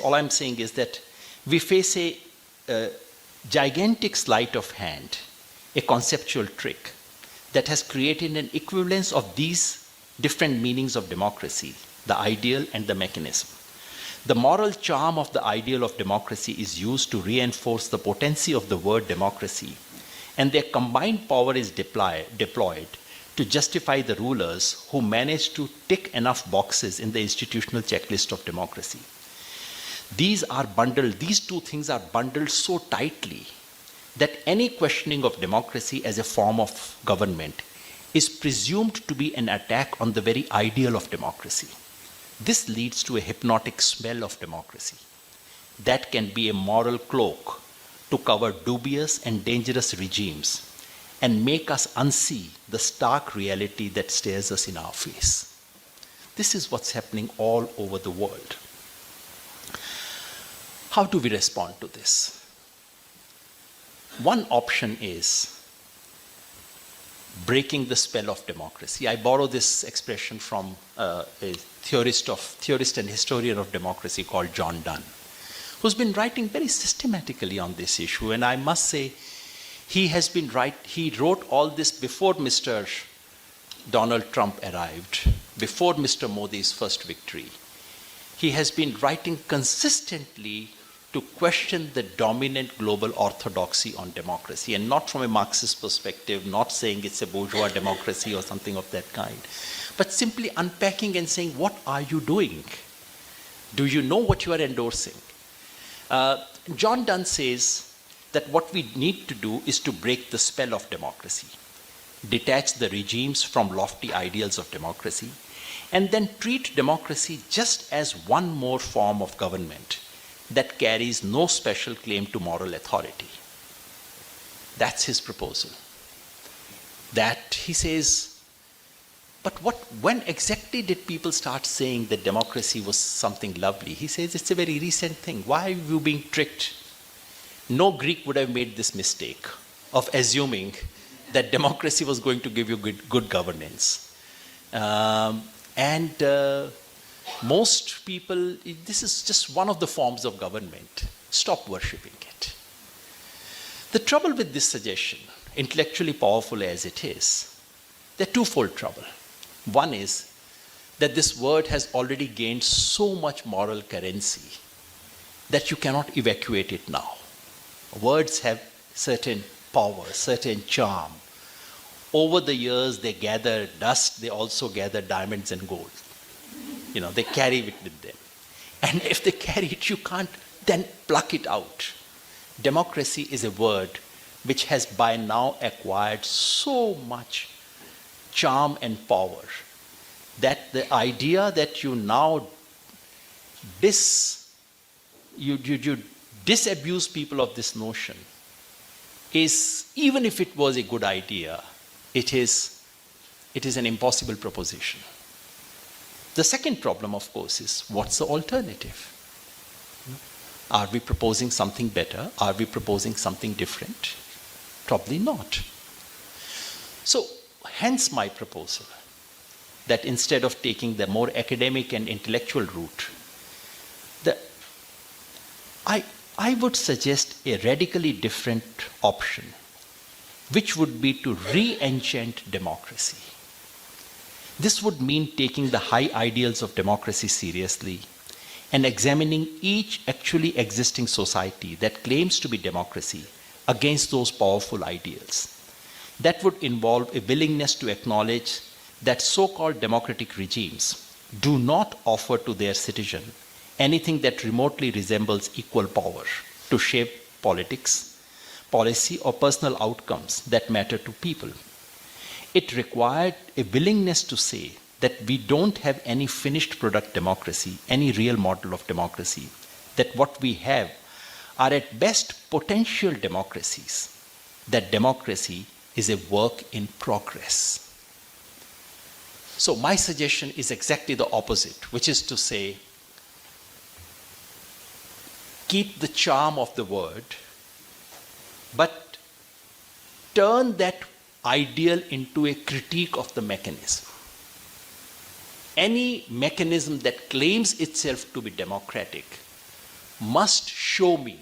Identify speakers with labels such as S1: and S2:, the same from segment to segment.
S1: all I'm saying is that we face a gigantic sleight of hand, a conceptual trick that has created an equivalence of these different meanings of democracy, the ideal and the mechanism. The moral charm of the ideal of democracy is used to reinforce the potency of the word democracy, and their combined power is deployed to justify the rulers who manage to tick enough boxes in the institutional checklist of democracy. These two things are bundled so tightly that any questioning of democracy as a form of government is presumed to be an attack on the very ideal of democracy. This leads to a hypnotic smell of democracy that can be a moral cloak to cover dubious and dangerous regimes and make us unsee the stark reality that stares us in our face. This is what's happening all over the world. How do we respond to this? One option is breaking the spell of democracy. I borrow this expression from a theorist and historian of democracy called John Donne, who's been writing very systematically on this issue. And I must say, he wrote all this before Mr. Donald Trump arrived, before Mr. Modi's first victory. He has been writing consistently to question the dominant global orthodoxy on democracy, and not from a Marxist perspective, not saying it's a bourgeois democracy or something of that kind, but simply unpacking and saying, what are you doing? Do you know what you are endorsing? John Donne says that what we need to do is to break the spell of democracy, detach the regimes from lofty ideals of democracy, and then treat democracy just as one more form of government that carries no special claim to moral authority. That's his proposal. That he says, but when exactly did people start saying that democracy was something lovely? He says it's a very recent thing. Why are you being tricked? No Greek would have made this mistake of assuming that democracy was going to give you good governance. Most people, this is just one of the forms of government. Stop worshipping it. The trouble with this suggestion, intellectually powerful as it is, there are twofold trouble. One is that this word has already gained so much moral currency that you cannot evacuate it now. Words have certain power, certain charm. Over the years, they gather dust, they also gather diamonds and gold. They carry it with them. And if they carry it, you can't then pluck it out. Democracy is a word which has by now acquired so much charm and power that the idea that you now disabuse people of this notion is, even if it was a good idea, it is an impossible proposition. The second problem, of course, is what's the alternative? Are we proposing something better? Are we proposing something different? Probably not. So, hence my proposal that instead of taking the more academic and intellectual route, I would suggest a radically different option, which would be to re-enchant democracy. This would mean taking the high ideals of democracy seriously and examining each actually existing society that claims to be democracy against those powerful ideals. That would involve a willingness to acknowledge that so-called democratic regimes do not offer to their citizen anything that remotely resembles equal power to shape politics, policy, or personal outcomes that matter to people. It required a willingness to say that we don't have any finished product democracy, any real model of democracy, that what we have are at best potential democracies, that democracy is a work in progress. So my suggestion is exactly the opposite, which is to say, keep the charm of the word, but turn that ideal into a critique of the mechanism. Any mechanism that claims itself to be democratic must show me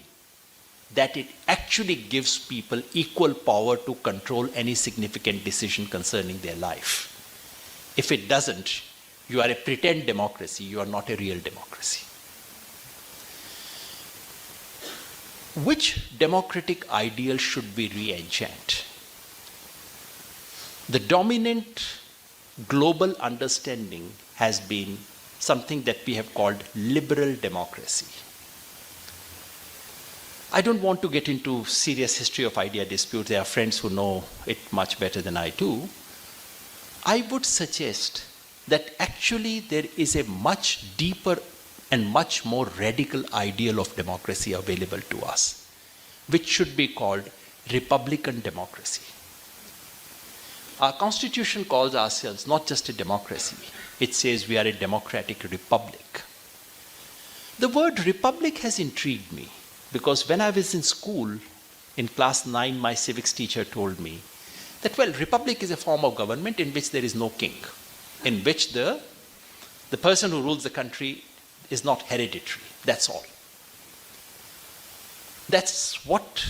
S1: that it actually gives people equal power to control any significant decision concerning their life. If it doesn't, you are a pretend democracy, you are not a real democracy. Which democratic ideal should we re-enchant? The dominant global understanding has been something that we have called liberal democracy. I don't want to get into serious history of idea dispute. There are friends who know it much better than I do. I would suggest that actually there is a much deeper and much more radical ideal of democracy available to us, which should be called Republican democracy. Our constitution calls ourselves not just a democracy, it says we are a democratic republic. The word republic has intrigued me because when I was in school, in class 9, my civics teacher told me that, well, republic is a form of government in which there is no king, in which the person who rules the country is not hereditary, that's all. That's what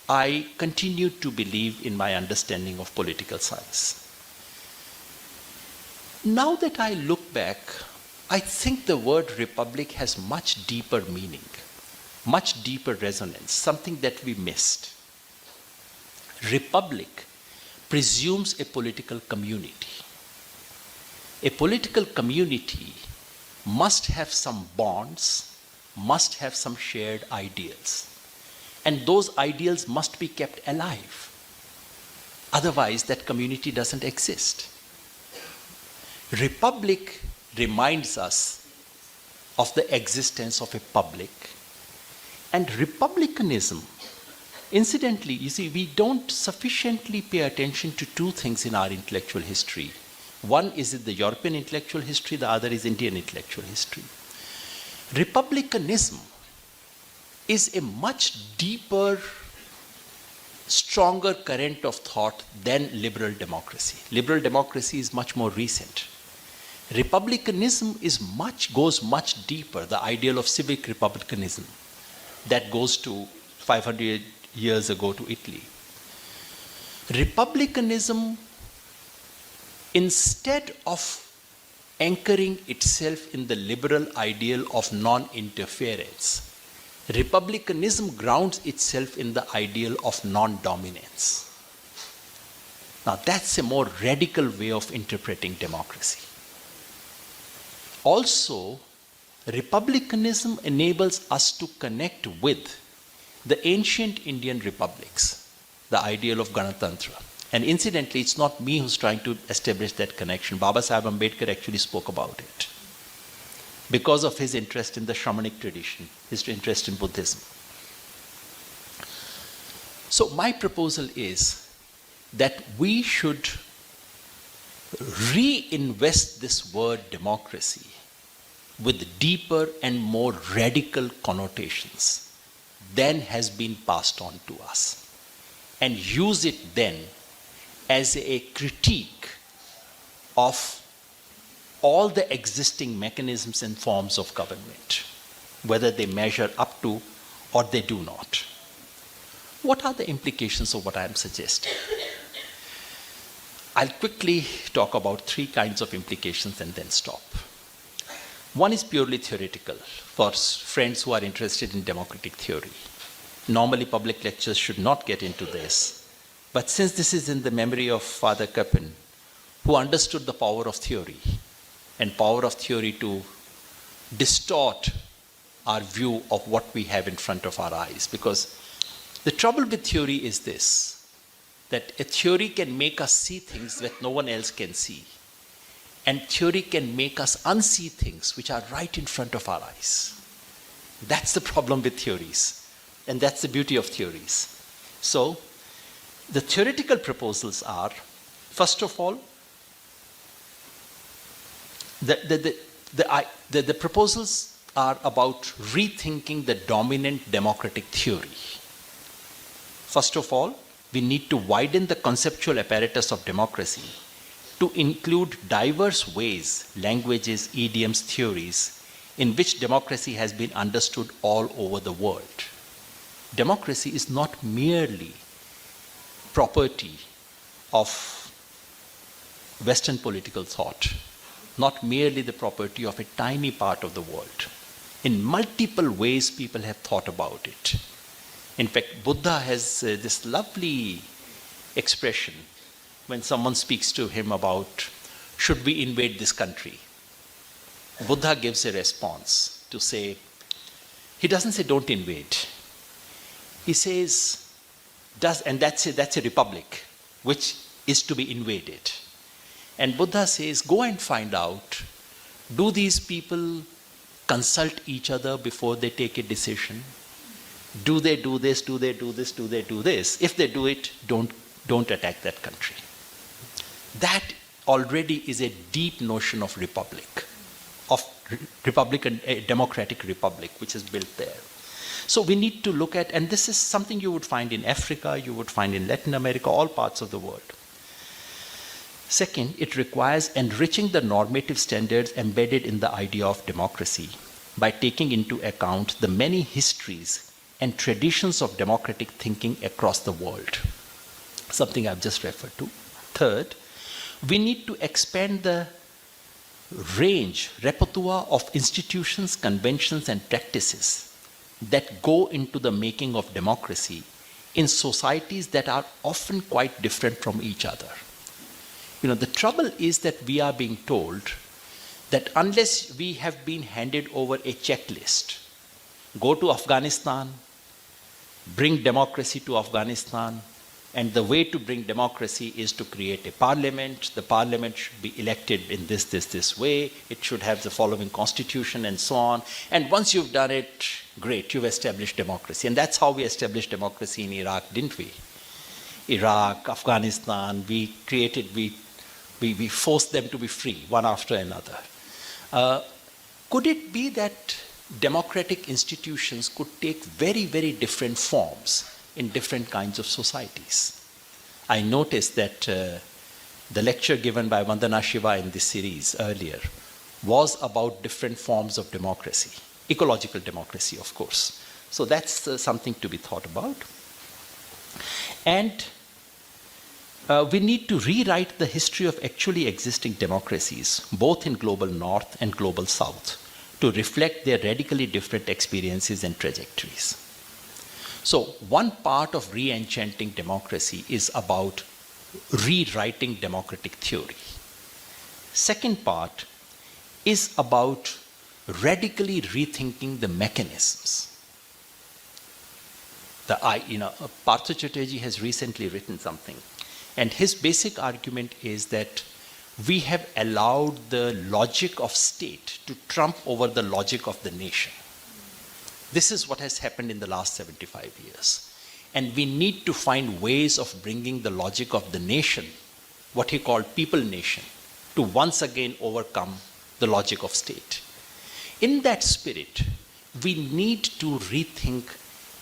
S1: I continue to believe in my understanding of political science. Now that I look back, I think the word republic has much deeper meaning, much deeper resonance, something that we missed. Republic presumes a political community. A political community must have some bonds, must have some shared ideals. And those ideals must be kept alive. Otherwise, that community doesn't exist. Republic reminds us of the existence of a public. And republicanism, incidentally, you see, we don't sufficiently pay attention to two things in our intellectual history. One is the European intellectual history, the other is Indian intellectual history. Republicanism is a much deeper, stronger current of thought than liberal democracy. Liberal democracy is much more recent. Republicanism goes much deeper, the ideal of civic republicanism that goes to 500 years ago to Italy. Republicanism, instead of anchoring itself in the liberal ideal of non-interference, republicanism grounds itself in the ideal of non-dominance. Now that's a more radical way of interpreting democracy. Also, republicanism enables us to connect with the ancient Indian republics, the ideal of Ganatantra. And incidentally, it's not me who's trying to establish that connection. Baba Sahib Ambedkar actually spoke about it because of his interest in the shamanic tradition, his interest in Buddhism. So my proposal is that we should reinvest this word democracy with deeper and more radical connotations than has been passed on to us, and use it then as a critique of all the existing mechanisms and forms of government, whether they measure up to or they do not. What are the implications of what I am suggesting? I'll quickly talk about three kinds of implications and then stop. One is purely theoretical for friends who are interested in democratic theory. Normally, public lectures should not get into this, but since this is in the memory of Father Kappen, who understood the power of theory and power of theory to distort our view of what we have in front of our eyes. Because the trouble with theory is this, that a theory can make us see things that no one else can see. And theory can make us unsee things which are right in front of our eyes. That's the problem with theories. And that's the beauty of theories. So, the theoretical proposals are, first of all, the proposals are about rethinking the dominant democratic theory. First of all, we need to widen the conceptual apparatus of democracy to include diverse ways, languages, idioms, theories, in which democracy has been understood all over the world. Democracy is not merely property of Western political thought, not merely the property of a tiny part of the world. In multiple ways, people have thought about it. In fact, Buddha has this lovely expression when someone speaks to him about, should we invade this country? Buddha gives a response to say, he doesn't say don't invade. He says, and that's a republic which is to be invaded. And Buddha says, go and find out, do these people consult each other before they take a decision? Do they do this? Do they do this? Do they do this? If they do it, don't attack that country. That already is a deep notion of republic, of republican, a democratic republic, which is built there. So we need to look at, and this is something you would find in Africa, you would find in Latin America, all parts of the world. Second, it requires enriching the normative standards embedded in the idea of democracy by taking into account the many histories and traditions of democratic thinking across the world, something I've just referred to. Third, we need to expand the repertoire of institutions, conventions, and practices that go into the making of democracy in societies that are often quite different from each other. You know, the trouble is that we are being told that unless we have been handed over a checklist, go to Afghanistan, bring democracy to Afghanistan, and the way to bring democracy is to create a parliament. The parliament should be elected in this way. It should have the following constitution and so on. And once you've done it, great, you've established democracy. And that's how we established democracy in Iraq, didn't we? Iraq, Afghanistan, we forced them to be free, one after another. Could it be that democratic institutions could take very, very different forms in different kinds of societies? I noticed that the lecture given by Vandana Shiva in this series earlier was about different forms of democracy, ecological democracy, of course. So that's something to be thought about. And we need to rewrite the history of actually existing democracies, both in global north and global south, to reflect their radically different experiences and trajectories. So one part of Re-Enchanting Democracy is about rewriting democratic theory. Second part is about radically rethinking the mechanisms. Partha Chatterjee has recently written something, and his basic argument is that we have allowed the logic of state to trump over the logic of the nation. This is what has happened in the last 75 years. And we need to find ways of bringing the logic of the nation, what he called people nation, to once again overcome the logic of state. In that spirit, we need to rethink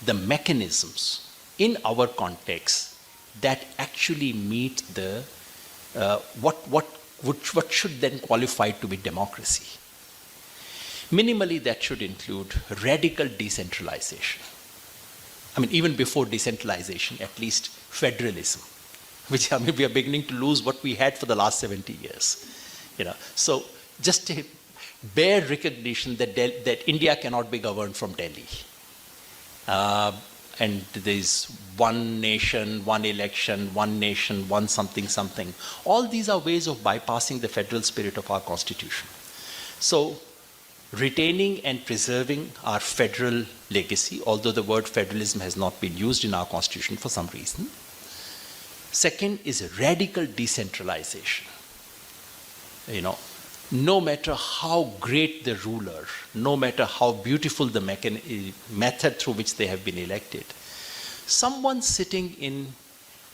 S1: the mechanisms in our context that actually meet the what should then qualify to be democracy. Minimally, that should include radical decentralization. I mean, even before decentralization, at least federalism, which we are beginning to lose what we had for the last 70 years. So just a bare recognition that India cannot be governed from Delhi. And there's one nation, one election, one nation, one something, something. All these are ways of bypassing the federal spirit of our constitution. So retaining and preserving our federal legacy, although the word federalism has not been used in our constitution for some reason. Second is radical decentralization. No matter how great the ruler, no matter how beautiful the method through which they have been elected, someone sitting in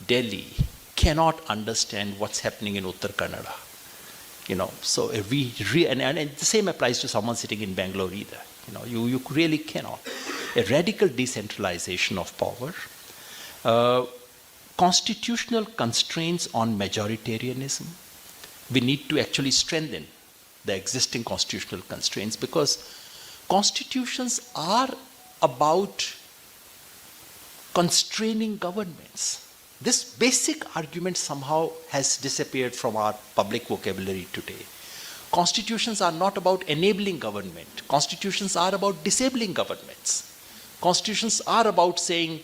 S1: Delhi cannot understand what's happening in Uttar Kannada. So and the same applies to someone sitting in Bengaluru either. You really cannot. A radical decentralization of power, constitutional constraints on majoritarianism. We need to actually strengthen the existing constitutional constraints, because constitutions are about constraining governments. This basic argument somehow has disappeared from our public vocabulary today. Constitutions are not about enabling government. Constitutions are about disabling governments. Constitutions are about saying,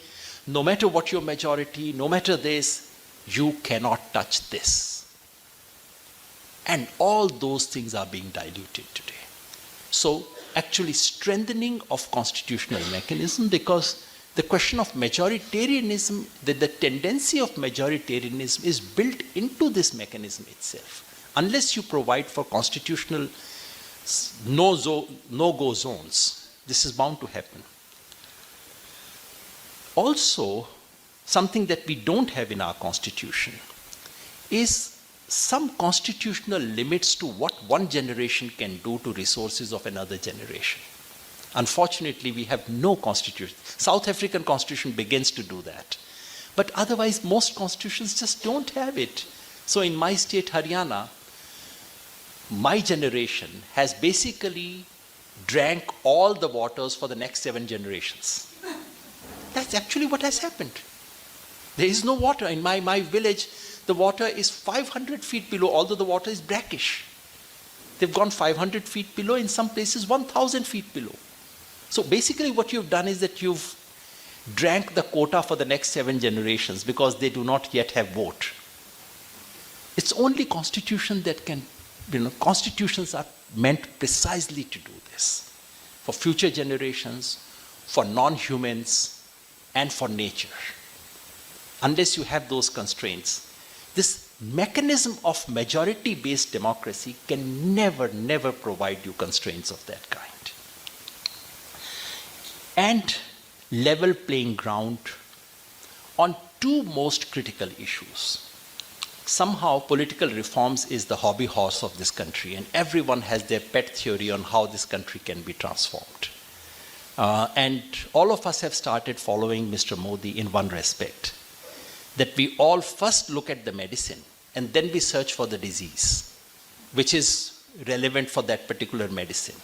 S1: no matter what your majority, no matter this, you cannot touch this. And all those things are being diluted today. So actually strengthening of constitutional mechanism, because the question of majoritarianism, the tendency of majoritarianism is built into this mechanism itself. Unless you provide for constitutional no-go zones, this is bound to happen. Also, something that we don't have in our constitution is some constitutional limits to what one generation can do to resources of another generation. Unfortunately, we have no constitution. South African constitution begins to do that. But otherwise, most constitutions just don't have it. So in my state, Haryana, my generation has basically drank all the waters for the next 7 generations. That's actually what has happened. There is no water. In my village, the water is 500 feet below, although the water is brackish. They've gone 500 feet below, in some places 1,000 feet below. So basically what you've done is that you've drank the quota for the next 7 generations because they do not yet have vote. It's only constitution that can, constitutions are meant precisely to do this. For future generations, for non-humans, and for nature. Unless you have those constraints, this mechanism of majority-based democracy can never provide you constraints of that kind. And level playing ground on 2 most critical issues. Somehow political reforms is the hobby horse of this country, and everyone has their pet theory on how this country can be transformed. And all of us have started following Mr. Modi in one respect, that we all first look at the medicine and then we search for the disease, which is relevant for that particular medicine.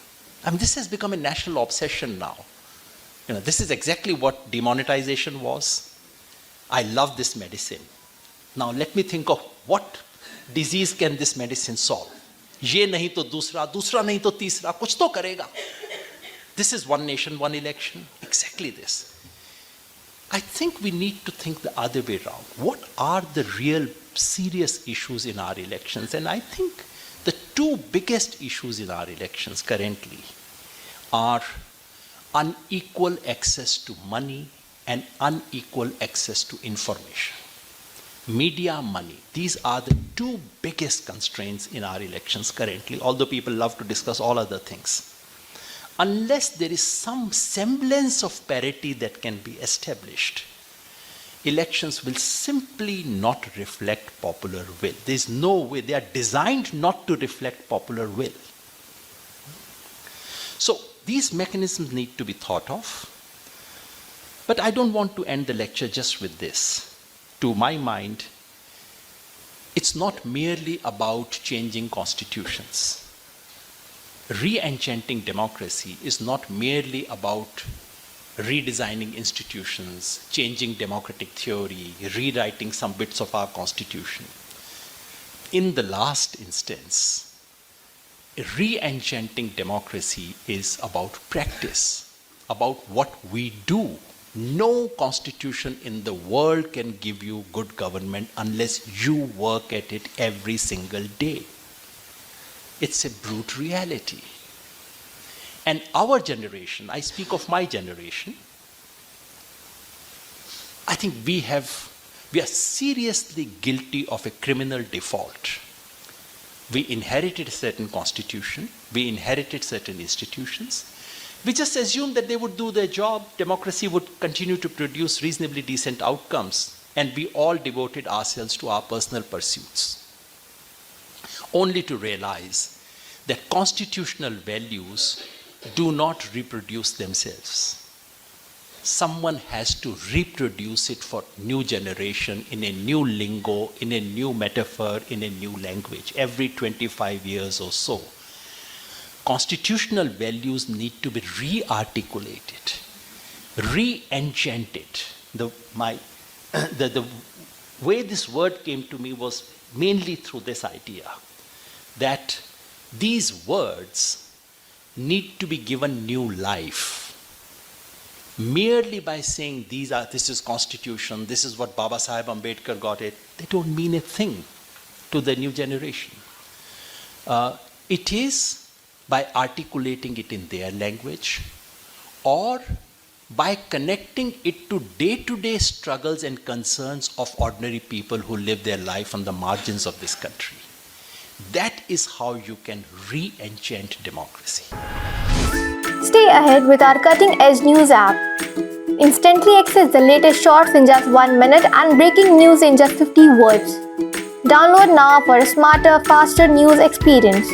S1: I mean, this has become a national obsession now. This is exactly what demonetization was. I love this medicine. Now let me think of what disease can this medicine solve. Ye nahi to dusra, dusra nahi to tisra, kuch to karega. This is one nation, one election. Exactly this. I think we need to think the other way around. What are the real serious issues in our elections? And I think the 2 biggest issues in our elections currently are unequal access to money and unequal access to information. Media, money. These are the 2 biggest constraints in our elections currently, although people love to discuss all other things. Unless there is some semblance of parity that can be established, elections will simply not reflect popular will. There is no way. They are designed not to reflect popular will. So these mechanisms need to be thought of. But I don't want to end the lecture just with this. To my mind, it's not merely about changing constitutions. Re-Enchanting Democracy is not merely about redesigning institutions, changing democratic theory, rewriting some bits of our constitution. In the last instance, Re-Enchanting Democracy is about practice, about what we do. No constitution in the world can give you good government unless you work at it every single day. It's a brute reality. And our generation, I speak of my generation, I think we are seriously guilty of a criminal default. We inherited a certain constitution, we inherited certain institutions, we just assumed that they would do their job, democracy would continue to produce reasonably decent outcomes, and we all devoted ourselves to our personal pursuits. Only to realize that constitutional values do not reproduce themselves. Someone has to reproduce it for new generation in a new lingo, in a new metaphor, in a new language, every 25 years or so. constitutional values need to be re-articulated, re-enchanted. The way this word came to me was mainly through this idea that these words need to be given new life. Merely by saying this is constitution, this is what Baba Sahib Ambedkar got it, they don't mean a thing to the new generation. It is by articulating it in their language or by connecting it to day-to-day struggles and concerns of ordinary people who live their life on the margins of this country. That is how you can re-enchant democracy.
S2: Stay ahead with our cutting-edge news app. Instantly access the latest shorts in just 1 minute and breaking news in just 50 words. Download now for a smarter, faster news experience.